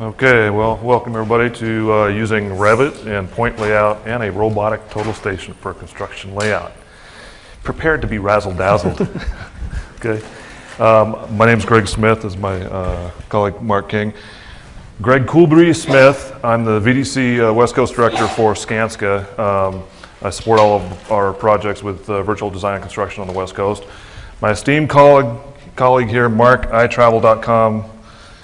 Okay, well, welcome everybody to using Revit and point layout and a robotic total station for construction layout. Prepared to be razzle-dazzled. Okay. My name is Greg Smith, this is my colleague Mark King. Greg Coolbree Smith, I'm the VDC West Coast Director for Skanska. I support all of our projects with virtual design and construction on the West Coast. My esteemed colleague here, Mark, iTravel.com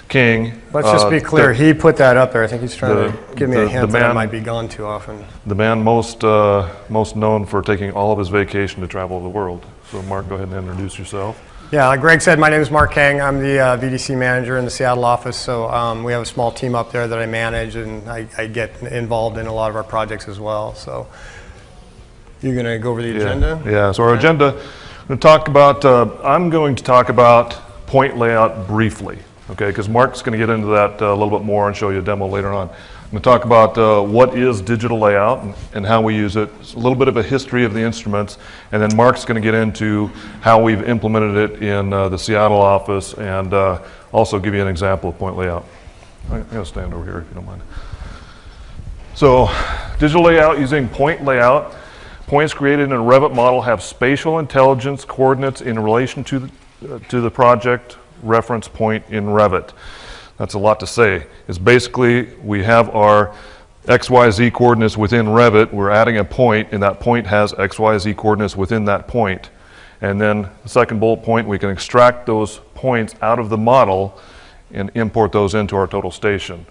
King. Let's just be clear, he put that up there. I think he's trying to give me a hint that I might be gone too often. The man most known for taking all of his vacation to travel the world. So Mark, go ahead and introduce yourself. Yeah, like Greg said, my name is Mark King. I'm the VDC manager in the Seattle office. So we have a small team up there that I manage, and I get involved in a lot of our projects as well. So you're going to go over the agenda? Yeah, so our agenda, I'm going to talk about point layout briefly. Okay, because Mark's going to get into that a little bit more and show you a demo later on. I'm going to talk about what is digital layout and how we use it, a little bit of a history of the instruments, and then Mark's going to get into how we've implemented it in the Seattle office and also give you an example of point layout. I'm going to stand over here if you don't mind. So, digital layout using point layout. Points created in a Revit model have spatial intelligence coordinates in relation to the project reference point in Revit. That's a lot to say. It's basically we have our XYZ coordinates within Revit. We're adding a point, and that point has XYZ coordinates within that point. And then the second bullet point, we can extract those points out of the model and import those into our total station.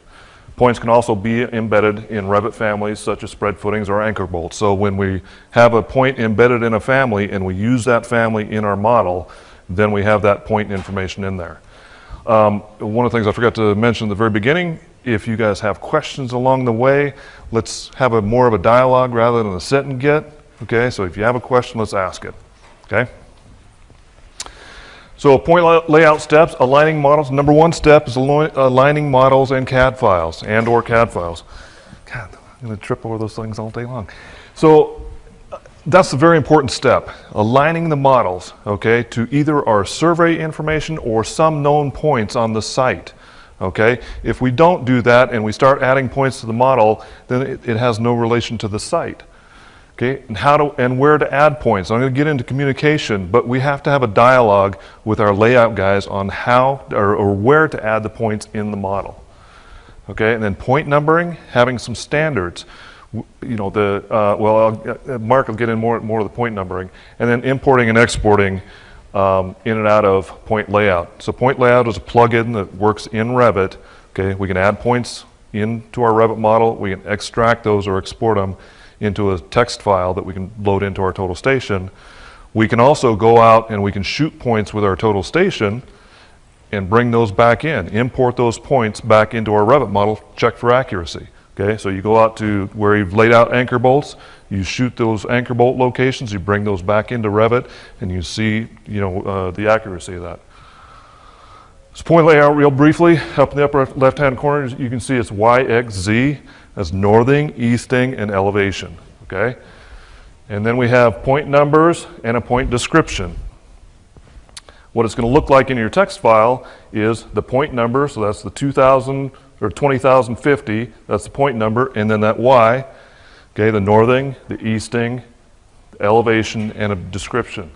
Points can also be embedded in Revit families such as spread footings or anchor bolts. So when we have a point embedded in a family and we use that family in our model, then we have that point information in there. One of the things I forgot to mention at the very beginning, if you guys have questions along the way, let's have more of a dialogue rather than a sit and get. Okay, so if you have a question, let's ask it. Okay? So point layout steps, aligning models. Number one step is aligning models and CAD files or CAD files. God, I'm going to trip over those things all day long. So that's a very important step, aligning the models, okay, to either our survey information or some known points on the site, okay? If we don't do that and we start adding points to the model, then it has no relation to the site, okay? And where to add points. I'm going to get into communication, but we have to have a dialogue with our layout guys on how or where to add the points in the model, okay? And then point numbering, having some standards. You know, Mark will get in more of the point numbering, and then importing and exporting in and out of point layout. So point layout is a plugin that works in Revit. Okay, we can add points into our Revit model. We can extract those or export them into a text file that we can load into our total station. We can also go out and we can shoot points with our total station and bring those back in, import those points back into our Revit model, check for accuracy. Okay, so you go out to where you've laid out anchor bolts, you shoot those anchor bolt locations, you bring those back into Revit, and you see, the accuracy of that. So point layout real briefly, up in the upper left-hand corner, you can see it's Y, X, Z, that's northing, easting, and elevation, okay? And then we have point numbers and a point description. What it's going to look like in your text file is the point number, so that's the 2000 or 20,050, that's the point number, and then that Y, okay, the northing, the easting, the elevation, and a description.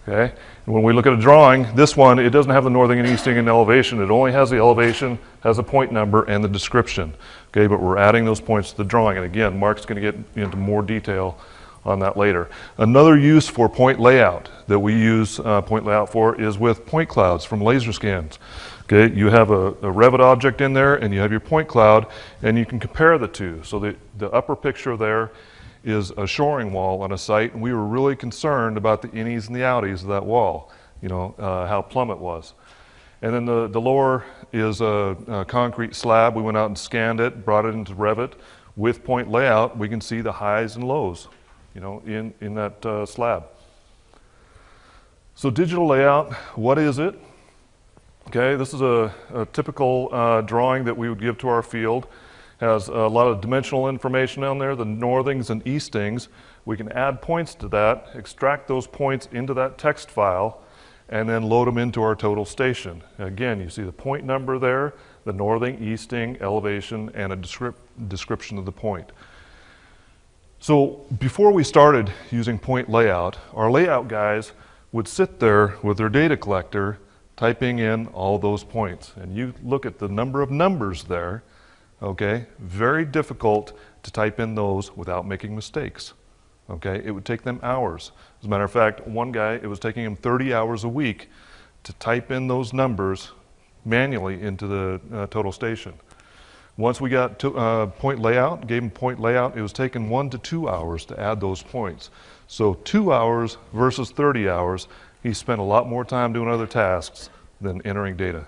Okay, and when we look at a drawing, this one, it doesn't have the northing and easting and elevation, it only has the elevation, has a point number, and the description. Okay, but we're adding those points to the drawing, and again, Mark's going to get into more detail on that later. Another use for point layout that we use point layout for is with point clouds from laser scans. Okay, you have a Revit object in there and you have your point cloud and you can compare the two. So the upper picture there is a shoring wall on a site, and we were really concerned about the innies and the outies of that wall, how plumb it was. And then the lower is a concrete slab. We went out and scanned it, brought it into Revit. With point layout, we can see the highs and lows in that slab. So digital layout, what is it? Okay, this is a typical drawing that we would give to our field. Has a lot of dimensional information on there, the northings and eastings. We can add points to that, extract those points into that text file, and then load them into our total station. Again, you see the point number there, the northing, easting, elevation, and a description of the point. So before we started using point layout, our layout guys would sit there with their data collector typing in all those points. And you look at the number of numbers there, okay? Very difficult to type in those without making mistakes, okay? It would take them hours. As a matter of fact, one guy, it was taking him 30 hours a week to type in those numbers manually into the total station. Once we got to point layout, gave him point layout, it was taking 1 to 2 hours to add those points. So 2 hours versus 30 hours, he spent a lot more time doing other tasks than entering data.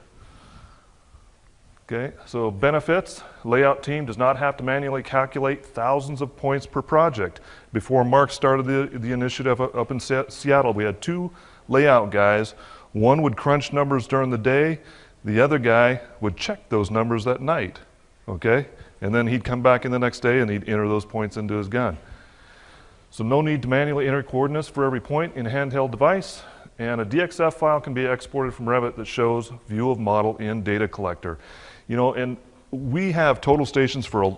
Okay, so benefits, layout team does not have to manually calculate thousands of points per project. Before Mark started the initiative up in Seattle, we had 2 layout guys. One would crunch numbers during the day, the other guy would check those numbers at night. Okay, and then he'd come back in the next day and he'd enter those points into his gun. So no need to manually enter coordinates for every point in a handheld device, and a DXF file can be exported from Revit that shows view of model in data collector. You know, and we have total stations from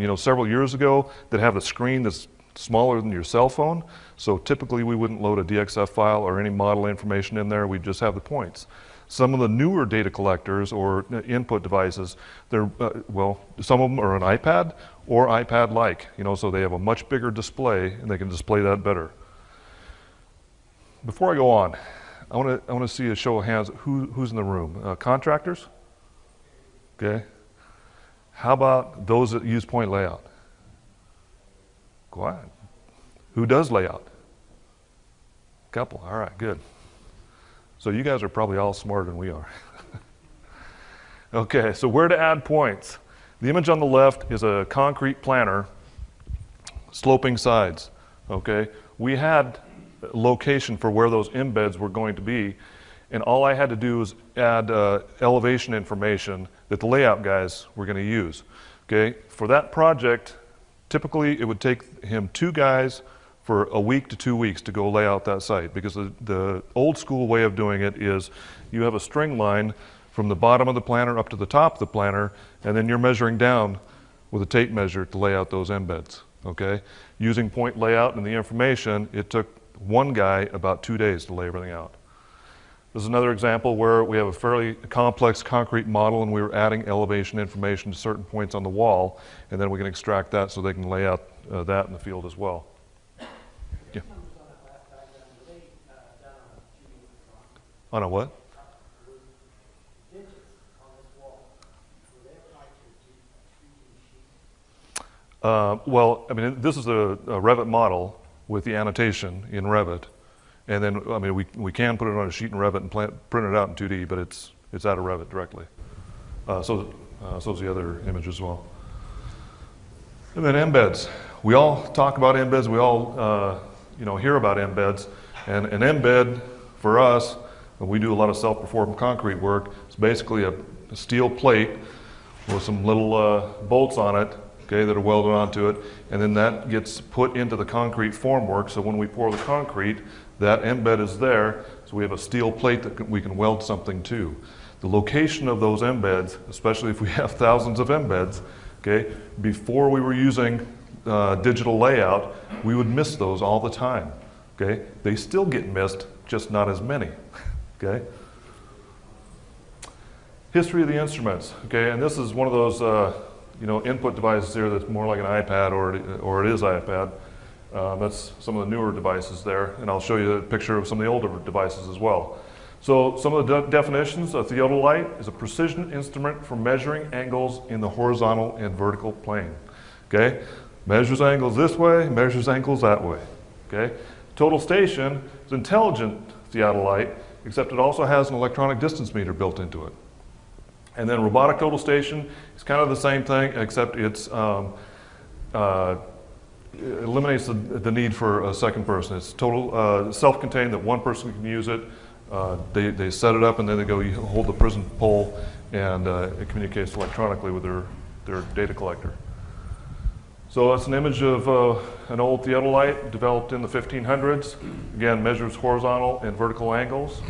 you know, several years ago that have a screen that's smaller than your cell phone. So typically we wouldn't load a DXF file or any model information in there. We'd just have the points. Some of the newer data collectors or input devices, they're, well, some of them are an iPad or iPad-like, you know, so they have a much bigger display and they can display that better. Before I go on, I want to see a show of hands. Who's in the room? Contractors? Okay. How about those that use point layout? Quiet. Who does layout? Couple. All right, good. So you guys are probably all smarter than we are. Okay, so where to add points? The image on the left is a concrete planter, sloping sides. Okay, we had a location for where those embeds were going to be, and all I had to do was add elevation information that the layout guys were going to use. Okay, for that project, typically it would take him 2 guys for a week to 2 weeks to go lay out that site, because the old school way of doing it is you have a string line from the bottom of the planter up to the top of the planter, and then you're measuring down with a tape measure to lay out those embeds, okay? Using point layout and the information, it took one guy about 2 days to lay everything out. This is another example where we have a fairly complex concrete model and we were adding elevation information to certain points on the wall, and then we can extract that so they can lay out that in the field as well. Yeah. On a what? Well, I mean, this is a Revit model with the annotation in Revit, and then, I mean, we can put it on a sheet in Revit and print it out in 2D, but it's out of Revit directly. So is the other image as well. And then embeds. We all talk about embeds. We all you know, hear about embeds, and an embed for us, when we do a lot of self-performed concrete work, it's basically a steel plate with some little bolts on it, okay, that are welded onto it, and then that gets put into the concrete formwork. So when we pour the concrete, that embed is there, so we have a steel plate that we can weld something to. The location of those embeds, especially if we have thousands of embeds, okay, before we were using digital layout, we would miss those all the time, okay? They still get missed, just not as many, okay? History of the instruments, okay, and this is one of those you know, input devices here that's more like an iPad, or it is iPad. That's some of the newer devices there, and I'll show you a picture of some of the older devices as well. So some of the definitions: a theodolite is a precision instrument for measuring angles in the horizontal and vertical plane. Okay, measures angles this way, measures angles that way. Okay, total station is intelligent theodolite, except it also has an electronic distance meter built into it. And then robotic total station is kind of the same thing, except it's it eliminates the need for a second person. It's total self-contained, that one person can use it. They set it up and then they go hold the prison pole, and it communicates electronically with their data collector. So it's an image of an old theodolite developed in the 1500s. Again, measures horizontal and vertical angles.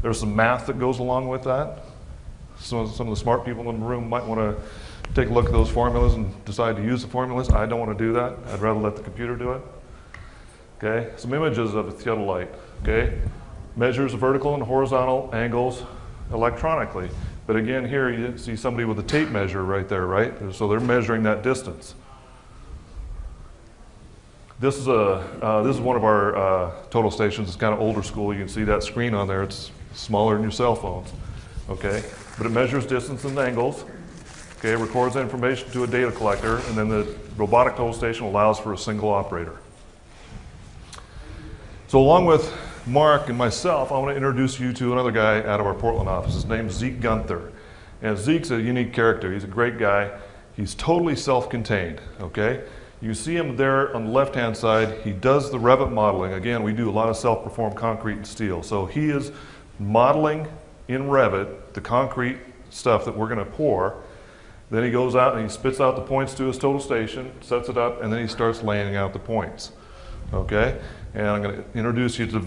There's some math that goes along with that. So some of the smart people in the room might want to take a look at those formulas and decide to use the formulas. I don't want to do that. I'd rather let the computer do it. Okay, some images of a theodolite. Okay, measures vertical and horizontal angles electronically. But again, here you see somebody with a tape measure right there, right? So they're measuring that distance. This is one of our total stations. It's kind of older school. You can see that screen on there. It's smaller than your cell phones. Okay, but it measures distance and angles. Okay, records that information to a data collector, and then the robotic total station allows for a single operator. So along with Mark and myself, I want to introduce you to another guy out of our Portland office. His name's Zeke Gunther. And Zeke's a unique character. He's a great guy. He's totally self-contained, okay? You see him there on the left-hand side. He does the Revit modeling. Again, we do a lot of self-performed concrete and steel. So he is modeling in Revit the concrete stuff that we're going to pour. Then he goes out and he spits out the points to his total station, sets it up, and then he starts laying out the points, okay? And I'm going to introduce you to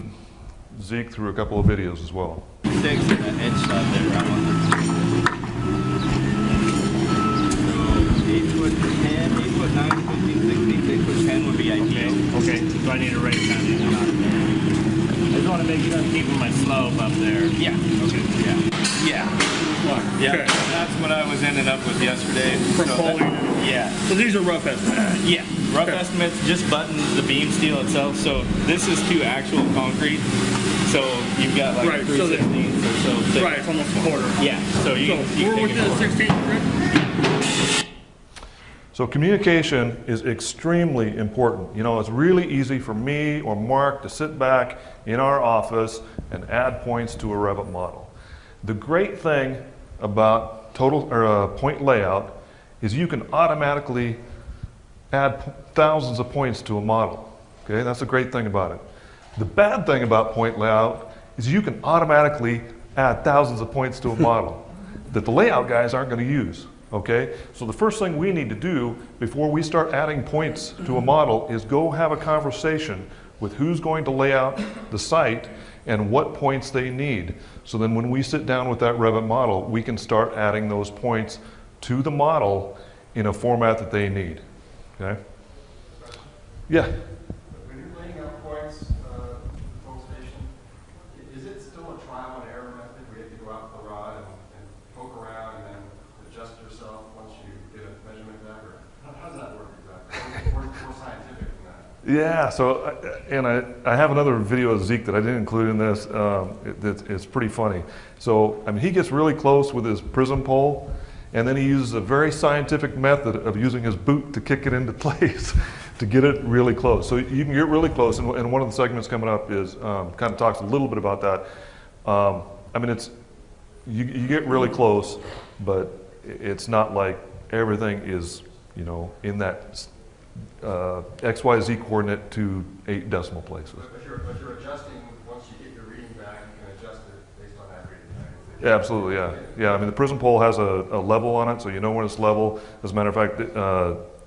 Zeke through a couple of videos as well. 6 and an edge side there. I want 8 foot 10, 8 foot 9, 15, 16, 8 foot 10 would be ideal. Okay, so I need to write down these not there. I just want to make sure I'm keeping my slope up there. Yeah. Okay. Yeah. Yeah. Okay. That's what I was ending up with yesterday. For So pulling. yeah. So these are rough estimates. Yeah. Rough Okay. estimates, just button the beam steel itself. So this is to actual concrete. So you've got like Right, 3 so that- 16ths or so thick. Right, it's almost a quarter. Yeah. So you So you we're take within it the forward. 16th grid? So communication is extremely important. You know, it's really easy for me or Mark to sit back in our office and add points to a Revit model. The great thing about point layout is you can automatically add thousands of points to a model. Okay, that's the great thing about it. The bad thing about point layout is you can automatically add thousands of points to a model that the layout guys aren't going to use. Okay, so the first thing we need to do before we start adding points to a model is go have a conversation with who's going to lay out the site and what points they need. So then when we sit down with that Revit model, we can start adding those points to the model in a format that they need. Okay? Yeah? When you're laying out points, total station, is it still a trial and error method where you have to go out with the rod and poke around and then adjust yourself once you get a measurement back? Or how does that work exactly? More scientific than that. Yeah, so, and I have another video of Zeke that I didn't include in this. It's pretty funny. So, I mean, he gets really close with his prism pole, and then he uses a very scientific method of using his boot to kick it into place to get it really close. So you can get really close, and one of the segments coming up is kind of talks a little bit about that. I mean, you get really close, but it's not like everything is, you know, in that XYZ coordinate to 8 decimal places. But you're adjusting, once you get your reading back, you can adjust it based on that reading back. Yeah, absolutely, yeah. Yeah, I mean, the prism pole has a level on it, so you know when it's level. As a matter of fact,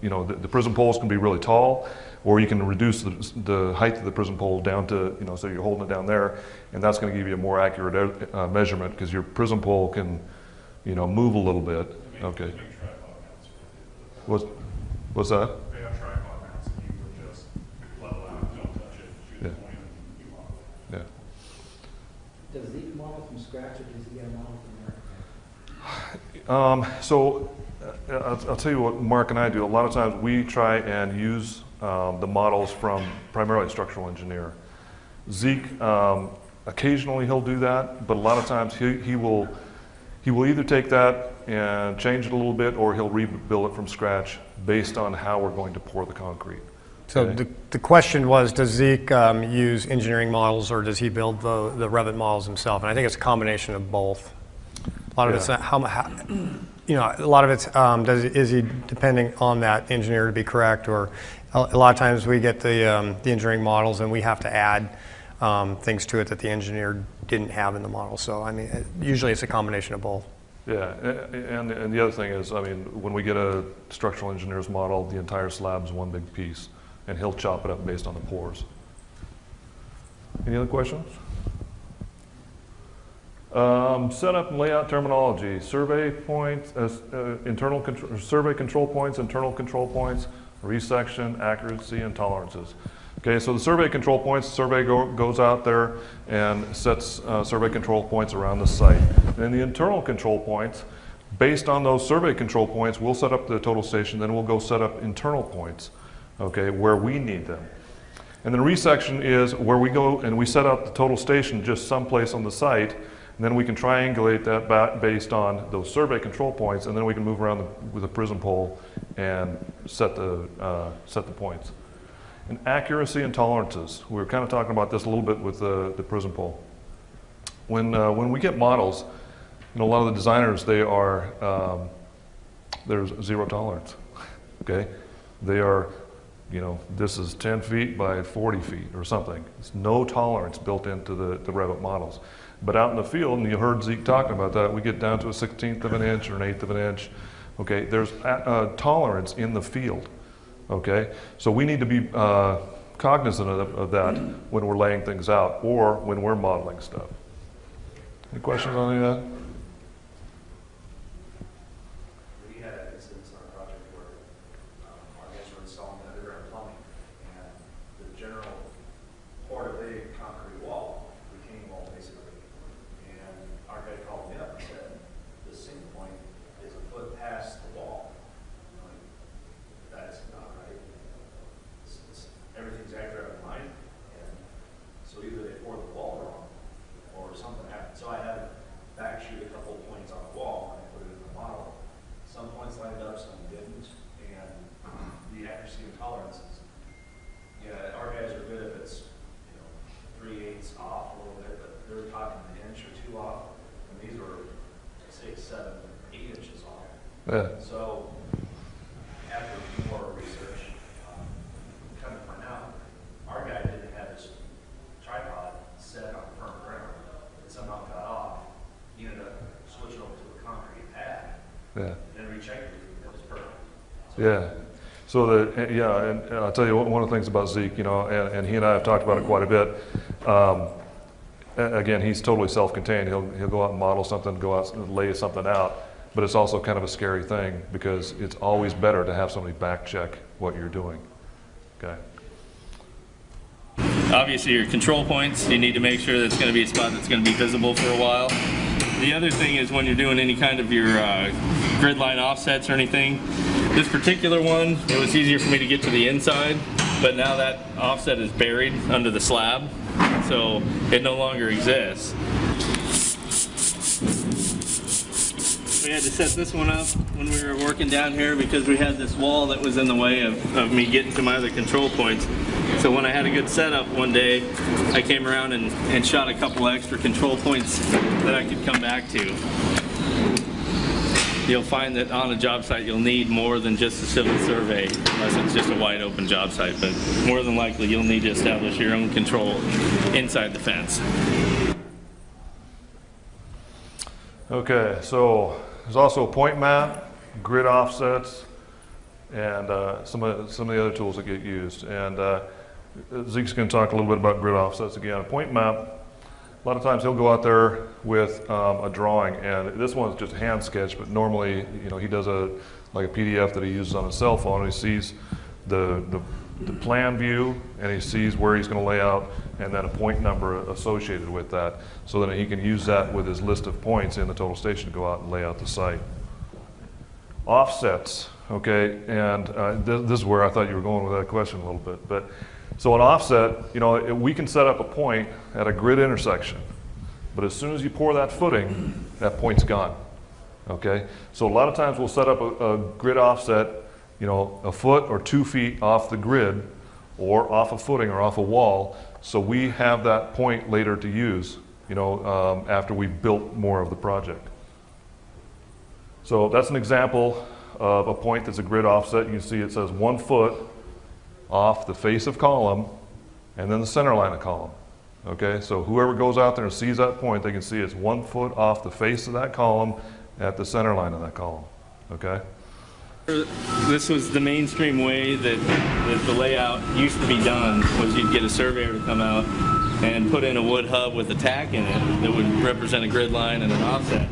you know, the prism poles can be really tall, or you can reduce the height of the prism pole down to, you know, so you're holding it down there, and that's going to give you a more accurate measurement because your prism pole can, you know, move a little bit. Okay. What's that? They have tripod mounts and you would just level out, don't touch it, shoot Yeah. the point and you walk. Yeah. Does Zeke model from scratch or does he get a model from America? So I'll tell you what Mark and I do. A lot of times we try and use the models from primarily a structural engineer. Zeke, occasionally he'll do that, but a lot of times he will either take that and change it a little bit, or he'll rebuild it from scratch based on how we're going to pour the concrete. So Okay. the question was, does Zeke use engineering models or does he build the Revit models himself? And I think it's a combination of both. A lot of it's you know, a lot of it's is he depending on that engineer to be correct, or a lot of times we get the engineering models and we have to add things to it that the engineer didn't have in the model. So I mean, usually it's a combination of both. Yeah, and the other thing is, I mean, when we get a structural engineer's model, the entire slab is one big piece, and he'll chop it up based on the pours. Any other questions? Setup and layout terminology, survey points, survey control points, internal control points, resection, accuracy, and tolerances. Okay, so the survey control points, survey goes out there and sets survey control points around the site. And then the internal control points, based on those survey control points, we'll set up the total station, then we'll go set up internal points, okay, where we need them. And then resection is where we go and we set up the total station just someplace on the site, and then we can triangulate that based on those survey control points, and then we can move around with a prism pole and set the points. And accuracy and tolerances. We were kind of talking about this a little bit with the prism pole. When we get models, you know, a lot of the designers, there's zero tolerance, okay? They are, you know, this is 10 feet by 40 feet or something. There's no tolerance built into the Revit models. But out in the field, and you heard Zeke talking about that, we get down to a 1/16 of an inch or an 1/8 of an inch. Okay, there's tolerance in the field. Okay, so we need to be cognizant of that when we're laying things out or when we're modeling stuff. Any questions on any of that? We had an instance on a project where our guys were installing underground plumbing, and the general poured a big concrete wall, retaining wall basically, and our guy called me up and said, the sink point is a foot past the wall. I'm like, that's not right. Everything's accurate on mine, and so either they poured the wall wrong or something happened. So I had to back shoot a couple of points on the wall and I put it in the model. Some points lined up, some didn't, and the accuracy and tolerances. Yeah, our guys are good if it's, you know, 3/8 off a little bit, but they're talking an inch or two off, and these were 6, 7, 8 inches off. Yeah. So after more research, come to find out, our guy didn't have his tripod set on firm ground. It somehow got off. He ended up switching over to a concrete pad. Yeah. Then rechecked it, it was perfect. Yeah. So and I'll tell you one of the things about Zeke, you know, and he and I have talked about it quite a bit. Again, he's totally self-contained. He'll go out and model something, go out and lay something out, but it's also kind of a scary thing because it's always better to have somebody back check what you're doing. Okay. Obviously your control points, you need to make sure that it's going to be a spot that's going to be visible for a while. The other thing is when you're doing any kind of your grid line offsets or anything, this particular one, it was easier for me to get to the inside, but now that offset is buried under the slab, so it no longer exists. We had to set this one up when we were working down here because we had this wall that was in the way of me getting to my other control points. So when I had a good setup one day, I came around and shot a couple extra control points that I could come back to. You'll find that on a job site you'll need more than just a civil survey, unless it's just a wide open job site, but more than likely you'll need to establish your own control inside the fence. Okay, so there's also a point map, grid offsets, and some of the other tools that get used. And Zeke's going to talk a little bit about grid offsets again. A point map, a lot of times he'll go out there with a drawing, and this one's just hand sketched, but normally, you know, he does like a PDF that he uses on his cell phone, and he sees the plan view, and he sees where he's going to lay out, and then a point number associated with that, so that he can use that with his list of points in the total station to go out and lay out the site. Offsets, okay, and this is where I thought you were going with that question a little bit, but so an offset, you know, we can set up a point at a grid intersection, but as soon as you pour that footing, that point's gone, okay? So a lot of times we'll set up a grid offset, you know, a foot or 2 feet off the grid or off a footing or off a wall, so we have that point later to use, you know, after we've built more of the project. So that's an example of a point that's a grid offset. You can see it says 1 foot off the face of column and then the center line of column. Okay, so whoever goes out there and sees that point, they can see it's 1 foot off the face of that column at the center line of that column, okay? This was the mainstream way that the layout used to be done, was you'd get a surveyor to come out and put in a wood hub with a tack in it that would represent a grid line and an offset.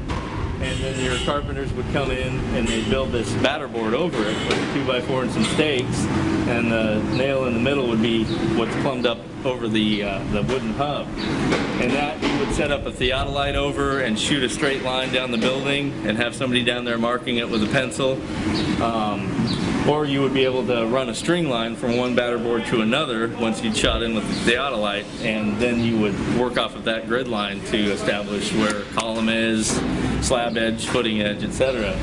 And then your carpenters would come in and they'd build this batter board over it with a 2x4 and some stakes, and the nail in the middle would be what's plumbed up over the wooden hub. And that you would set up a theodolite over and shoot a straight line down the building and have somebody down there marking it with a pencil. Or you would be able to run a string line from one batter board to another once you'd shot in with the theodolite, and then you would work off of that grid line to establish where column is, slab edge, footing edge, etc.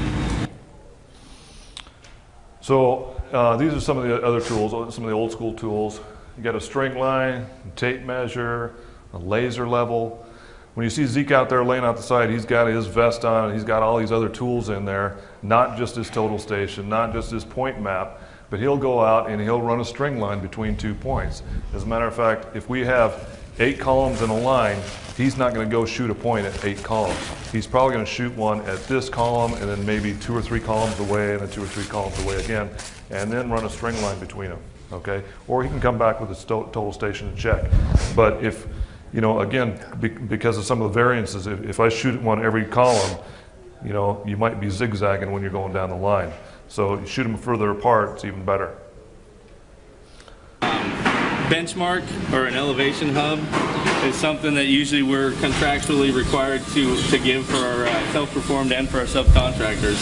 So these are some of the other tools, some of the old school tools. You got a string line, a tape measure, a laser level. When you see Zeke out there laying out the side, he's got his vest on, he's got all these other tools in there, not just his total station, not just his point map, but he'll go out and he'll run a string line between 2 points. As a matter of fact, if we have 8 columns in a line, he's not going to go shoot a point at 8 columns. He's probably going to shoot one at this column and then maybe 2 or 3 columns away and then 2 or 3 columns away again, and then run a string line between them, okay? Or he can come back with his total station and check. But if, you know, again, because of some of the variances, if I shoot one every column, you know, you might be zigzagging when you're going down the line. So you shoot them further apart, it's even better. Benchmark or an elevation hub is something that usually we're contractually required to give for our self-performed and for our subcontractors.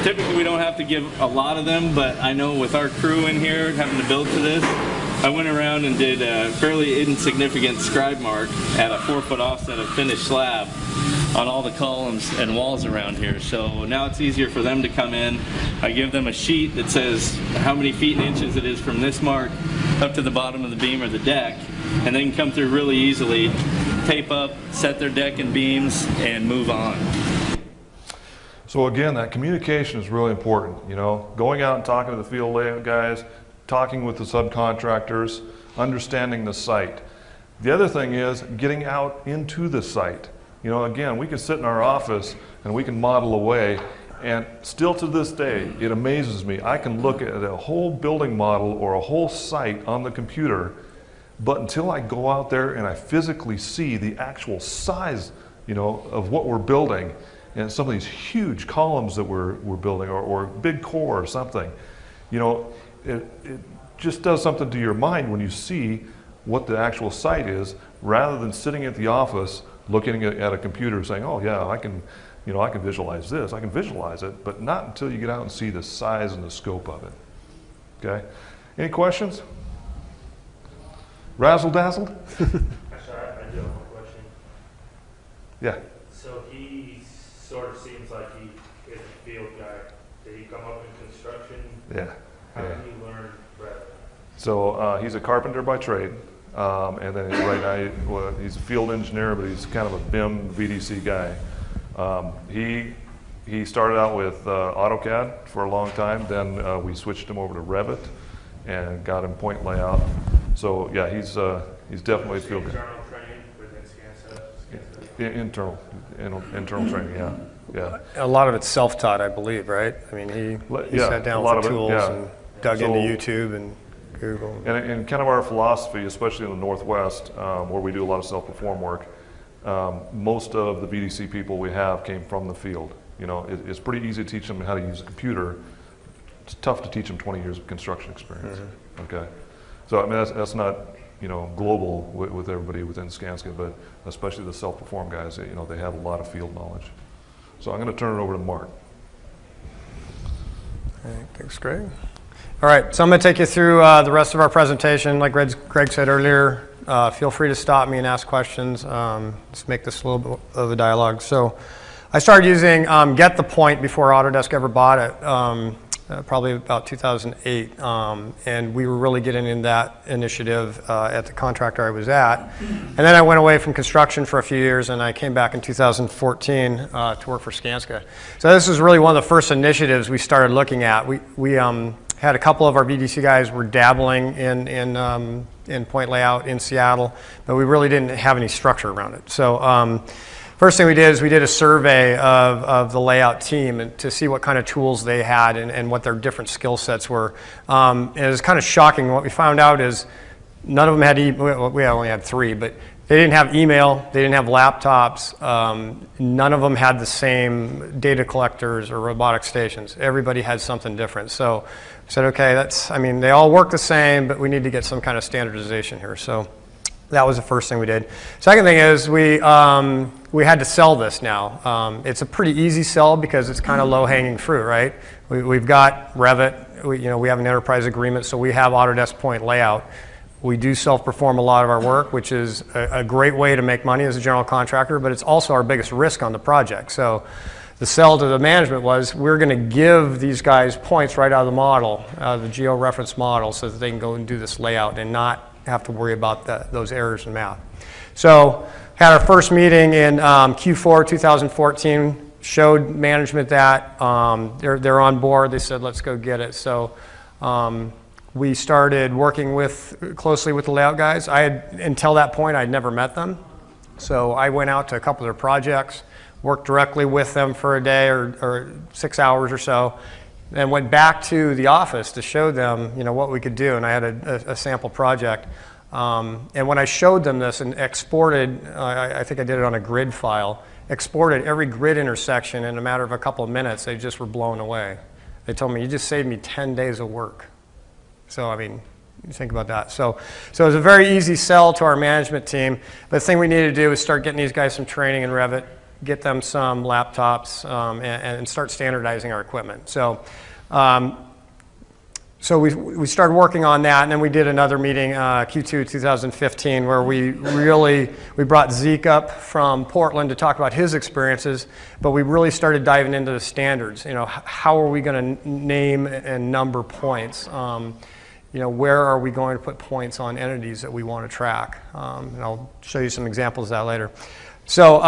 Typically we don't have to give a lot of them, but I know with our crew in here having to build to this, I went around and did a fairly insignificant scribe mark at a 4-foot offset of finished slab on all the columns and walls around here. So now it's easier for them to come in. I give them a sheet that says how many feet and inches it is from this mark up to the bottom of the beam or the deck, and they can come through really easily, tape up, set their deck and beams, and move on. So again, that communication is really important, you know, going out and talking to the field layout guys, talking with the subcontractors, understanding the site. The other thing is getting out into the site. You know, again, we can sit in our office and we can model away, and still to this day, it amazes me. I can look at a whole building model or a whole site on the computer, but until I go out there and I physically see the actual size, you know, of what we're building, and some of these huge columns that we're building, or big core or something, you know, it just does something to your mind when you see what the actual site is, rather than sitting at the office looking at a computer saying, oh yeah, I can, you know, I can visualize this, I can visualize it, but not until you get out and see the size and the scope of it. Okay? Any questions? Razzle dazzled? Actually, I do have one question. Yeah. So he sort of seems like he is a field guy. Did he come up in construction? Yeah. How Yeah. did he learn Revit? So he's a carpenter by trade, and then right now well, he's a field engineer, but he's kind of a BIM VDC guy. He started out with AutoCAD for a long time. Then we switched him over to Revit and got him point layout. So yeah, he's definitely a field guy. Internal training within Internal training, yeah, yeah. A lot of it's self-taught, I believe, right? I mean, he Yeah, sat down a lot with of it, tools yeah. and dug So- into YouTube and Google. And kind of our philosophy, especially in the Northwest, where we do a lot of self-perform work, most of the VDC people we have came from the field. You know, it's pretty easy to teach them how to use a computer. It's tough to teach them 20 years of construction experience. Okay, so I mean that's not, you know, global with everybody within Skanska, but especially the self-perform guys. You know, they have a lot of field knowledge. So I'm going to turn it over to Mark. All right, thanks, Greg. All right, so I'm going to take you through the rest of our presentation. Like Greg said earlier, feel free to stop me and ask questions. Let's make this a little bit of a dialogue. So I started using Get the Point before Autodesk ever bought it, probably about 2008. And we were really getting in that initiative at the contractor I was at. And then I went away from construction for a few years, and I came back in 2014 to work for Skanska. So this is really one of the first initiatives we started looking at. We had a couple of our VDC guys were dabbling in point layout in Seattle, but we really didn't have any structure around it. So first thing we did is we did a survey of the layout team and to see what kind of tools they had and what their different skill sets were. And it was kind of shocking. What we found out is none of them had, we only had 3, but they didn't have email, they didn't have laptops, none of them had the same data collectors or robotic stations. Everybody had something different. So I said, okay, they all work the same, but we need to get some kind of standardization here. So that was the first thing we did. Second thing is we had to sell this now. It's a pretty easy sell because it's kind of low-hanging fruit, right? We've got Revit, we have an enterprise agreement, so we have Autodesk Point layout. We do self-perform a lot of our work, which is a great way to make money as a general contractor, but it's also our biggest risk on the project. So the sell to the management was we're going to give these guys points right out of the model, the geo-reference model, so that they can go and do this layout and not have to worry about those errors in math. So had our first meeting in Q4 2014, showed management that. They're on board. They said, let's go get it. So we started working closely with the layout guys. Until that point, I'd never met them. So I went out to a couple of their projects, worked directly with them for a day or 6 hours or so, and went back to the office to show them what we could do. And I had a sample project. And when I showed them this and exported, I think I did it on a grid file, exported every grid intersection in a matter of a couple of minutes, they just were blown away. They told me, you just saved me 10 days of work. So, you think about that. So it was a very easy sell to our management team. The thing we needed to do was start getting these guys some training in Revit, get them some laptops, and start standardizing our equipment. So we started working on that, and then we did another meeting, Q2 2015, where we brought Zeke up from Portland to talk about his experiences, but we really started diving into the standards. How are we going to name and number points? Where are we going to put points on entities that we want to track? And I'll show you some examples of that later. So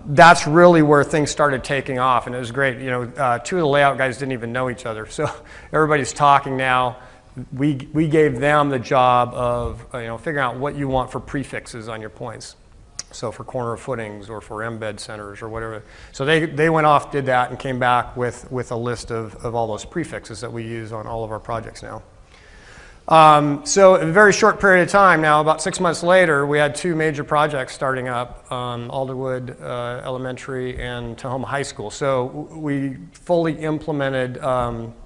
that's really where things started taking off, and it was great. 2 of the layout guys didn't even know each other, so everybody's talking now. We gave them the job of figuring out what you want for prefixes on your points. So for corner footings or for embed centers or whatever. So they went off, did that, and came back with a list of all those prefixes that we use on all of our projects now. So in a very short period of time now, about 6 months later, we had 2 major projects starting up, Alderwood Elementary and Tahoma High School. So we fully implemented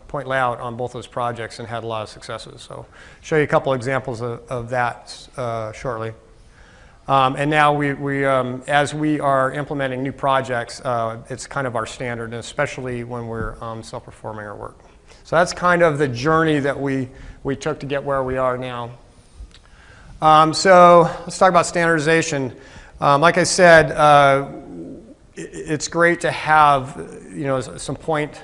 point layout on both those projects and had a lot of successes. So show you a couple examples of that shortly. And now as we are implementing new projects, it's kind of our standard, and especially when we're self-performing our work. So that's kind of the journey that we took to get where we are now. So let's talk about standardization. Like I said, it's great to have some point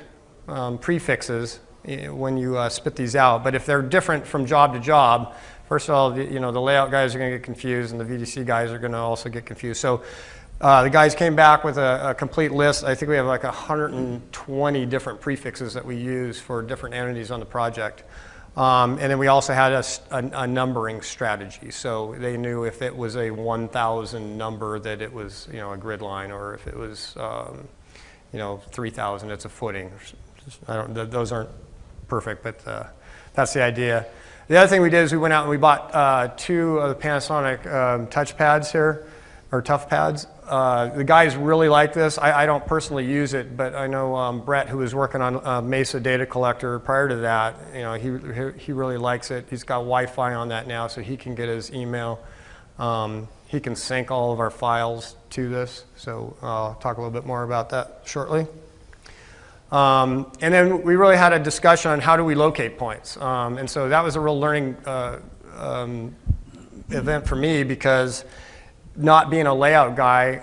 prefixes when you spit these out. But if they're different from job to job, first of all, the layout guys are going to get confused, and the VDC guys are going to also get confused. So the guys came back with a complete list. I think we have like 120 different prefixes that we use for different entities on the project. And then we also had a numbering strategy. So they knew if it was a 1,000 number that it was a grid line, or if it was 3,000, it's a footing. Those aren't perfect, but that's the idea. The other thing we did is we went out and we bought 2 of the Panasonic touch pads here, or tough pads. The guys really like this. I don't personally use it, but I know Brett, who was working on Mesa data collector prior to that, he really likes it. He's got Wi-Fi on that now, so he can get his email. He can sync all of our files to this, so I'll talk a little bit more about that shortly. And then we really had a discussion on how do we locate points. And so that was a real learning event for me, because not being a layout guy,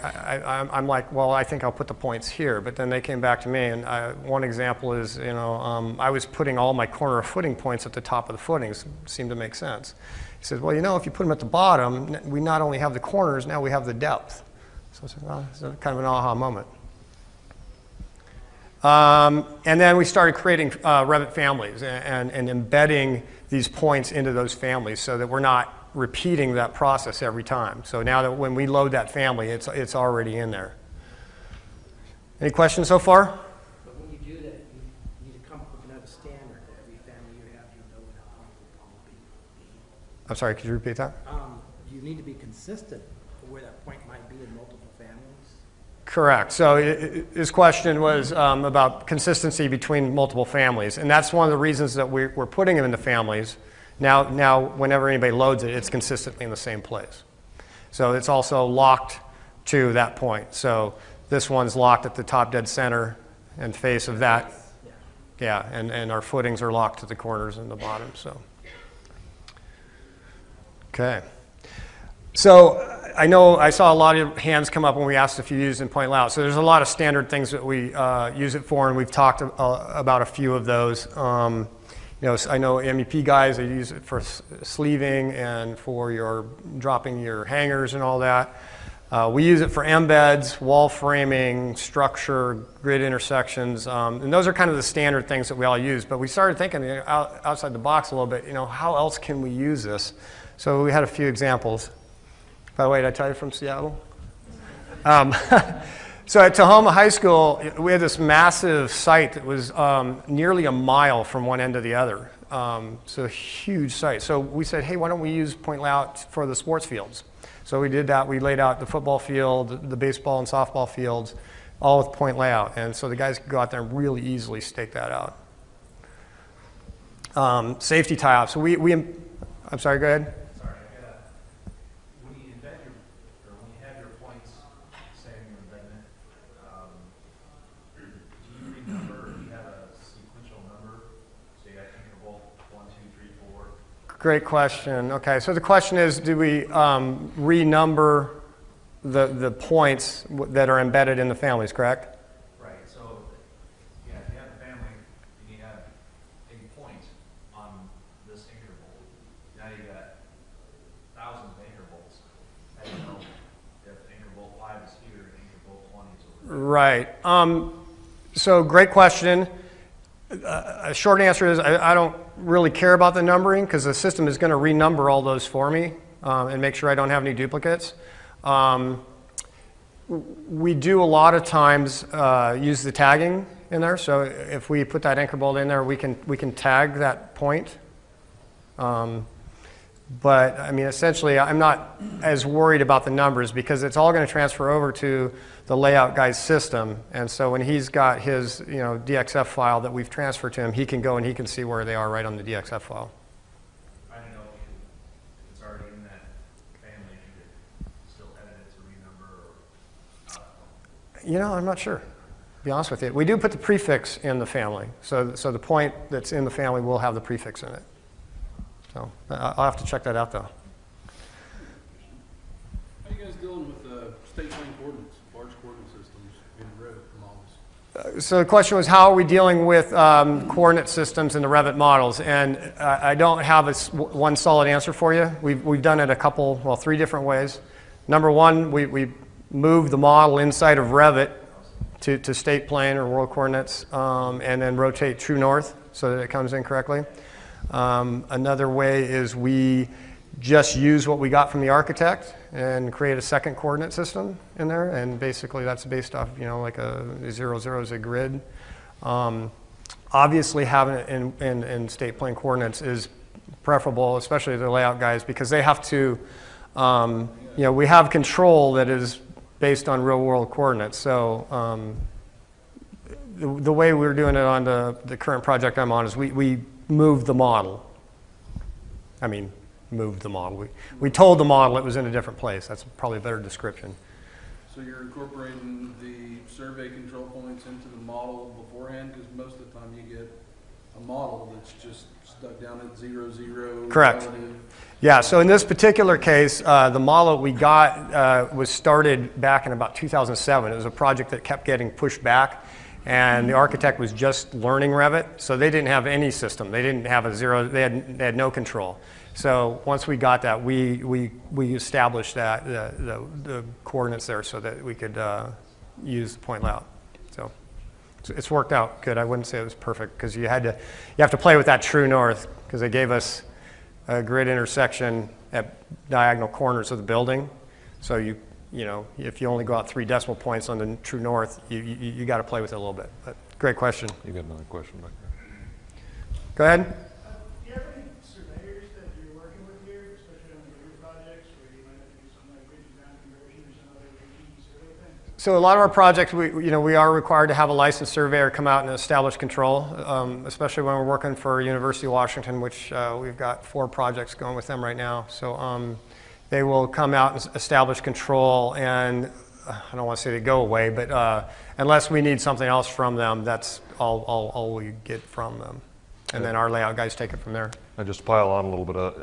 I'm like, well, I think I'll put the points here. But then they came back to me, and one example is, I was putting all my corner of footing points at the top of the footings. Seemed to make sense. He says, well, if you put them at the bottom, we not only have the corners, now we have the depth. So I said, well, it's kind of an aha moment. And then we started creating Revit families and embedding these points into those families so that we're not repeating that process every time. So now that when we load that family, it's already in there. Any questions so far? But when you do that, you need to come up with another standard that every family you have, you know what a point will be. I'm sorry, could you repeat that? You need to be consistent for where that point might be in multiple families. Correct. So his question was about consistency between multiple families, and that's one of the reasons that we're putting them into families. Now, whenever anybody loads it, it's consistently in the same place. So it's also locked to that point. So this one's locked at the top dead center and face of that. Yeah, and our footings are locked to the corners and the bottom. So, okay. So I know I saw a lot of hands come up when we asked if you use it in point layout. So there's a lot of standard things that we use it for, and we've talked about a few of those. You know, I know MEP guys, they use it for sleeving and for your dropping your hangers and all that. We use it for embeds, wall framing, structure, grid intersections, and those are kind of the standard things that we all use. But we started thinking outside the box a little bit, you know, how else can we use this? So we had a few examples. By the way, did I tell you from Seattle? So at Tahoma High School, we had this massive site that was nearly a mile from one end to the other. So a huge site. So we said, hey, why don't we use point layout for the sports fields? So we did that. We laid out the football field, the baseball and softball fields, all with point layout. And so the guys could go out there and really easily stake that out. Safety tie-offs. So I'm sorry, go ahead. Great question. Okay, so the question is, do we renumber the points that are embedded in the families, correct? Right, so yeah, if you have a family and you have a point on this anchor bolt, now you got thousands of anchor bolts. I don't know if anchor bolt 5 is here and anchor bolt 20 is over there. Right. So great question. A short answer is I don't really care about the numbering because the system is going to renumber all those for me and make sure I don't have any duplicates. We do a lot of times use the tagging in there. So if we put that anchor bolt in there, we can tag that point. But I mean, essentially, I'm not as worried about the numbers because it's all going to transfer over to the layout guy's system. And so when he's got his, you know, DXF file that we've transferred to him, he can go and he can see where they are right on the DXF file. I don't know if it's already in that family, if you could still edit it to renumber or You know, I'm not sure, to be honest with you. We do put the prefix in the family. So the point that's in the family will have the prefix in it. So I'll have to check that out, though. How are you guys dealing with state plane coordinates, large coordinate systems in Revit models? So the question was, how are we dealing with coordinate systems in the Revit models? And I don't have one solid answer for you. We've done it three different ways. Number one, we move the model inside of Revit to state plane or world coordinates and then rotate true north so that it comes in correctly. Another way is we just use what we got from the architect and create a second coordinate system in there, and basically that's based off, you know, like a 0, 0 is a grid. Obviously having it in state plane coordinates is preferable, especially the layout guys, because they have to, you know, we have control that is based on real world coordinates. So the way we're doing it on the current project I'm on is we moved the model. I mean, moved the model. We told the model it was in a different place. That's probably a better description. So you're incorporating the survey control points into the model beforehand, because most of the time you get a model that's just stuck down at 0, 0. Correct. Relative. Yeah, so in this particular case, the model we got was started back in about 2007. It was a project that kept getting pushed back, and the architect was just learning Revit, so they didn't have any system. They didn't have a zero, they had no control. So once we got that, we established that, the coordinates there so that we could use the point layout. So it's worked out good. I wouldn't say it was perfect because you have to play with that true north because they gave us a grid intersection at diagonal corners of the building. So you if you only go out 3 decimal points on the true north, you got to play with it a little bit. But great question. You got another question back there? Go ahead. Do you have any surveyors that you're working with here, especially on the bigger projects, where you might have to do something like grid design conversion or some other key survey thing? So a lot of our projects, we are required to have a licensed surveyor come out and establish control, especially when we're working for University of Washington, which we've got 4 projects going with them right now. So they will come out and establish control, and I don't want to say they go away, but unless we need something else from them, that's all we get from them. And then our layout guys take it from there. And just to pile on a little bit,